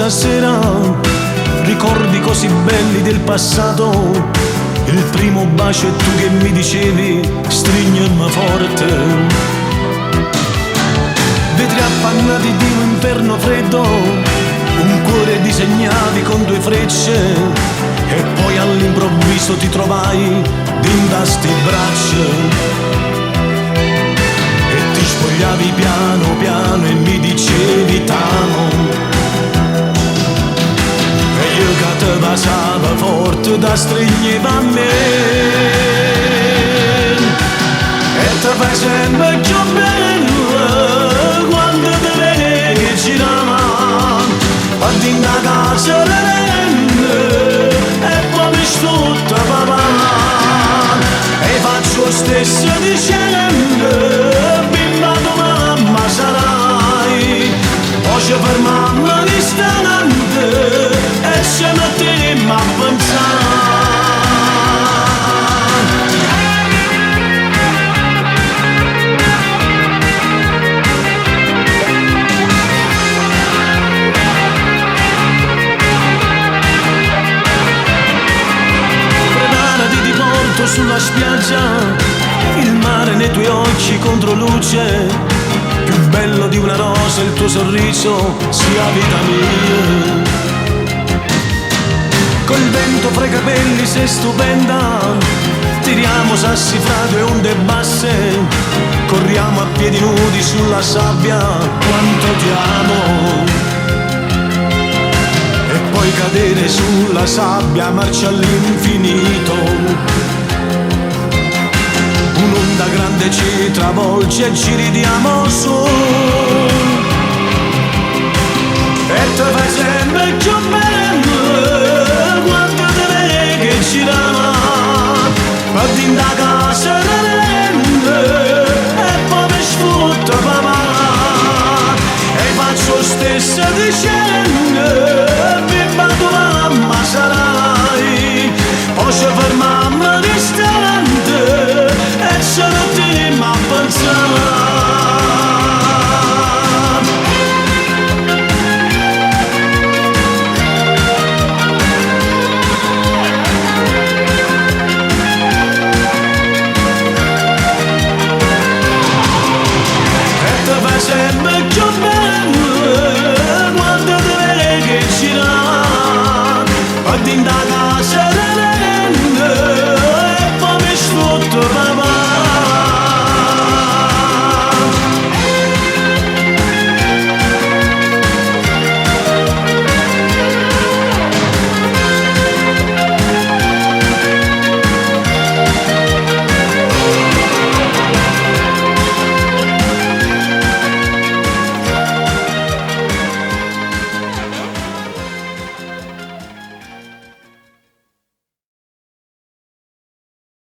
stasera, ricordi così belli del passato. Il primo bacio e tu che mi dicevi stringermi forte. Vetri appannati di un inverno freddo, un cuore disegnavi con 2 frecce, e poi all'improvviso ti trovai dinda sti braccia e ti spogliavi piano piano e mi dicevi t'amo. E io che te basava forte da stringeva a me e te fai sempre più bello quando te vedi che girava a dinda casa e poi mi stutta papà e faccio lo stesso dicendo bimba tua mamma sarai. Poi ci fermammo distante e ci mettemmo a pensare. Sulla spiaggia, il mare nei tuoi occhi contro luce, più bello di una rosa il tuo sorriso, sia vita mia. Col vento fra i capelli sei stupenda, tiriamo sassi fra 2 onde basse, corriamo a piedi nudi sulla sabbia, quanto ti amo. E poi cadere sulla sabbia, marcia all'infinito. Un'onda grande ci travolge e ci ridiamo su e te fai sempre più bello quando te vedi che girava ma dinda casa e poi mi sfrutta papà e faccio lo stesso dicendo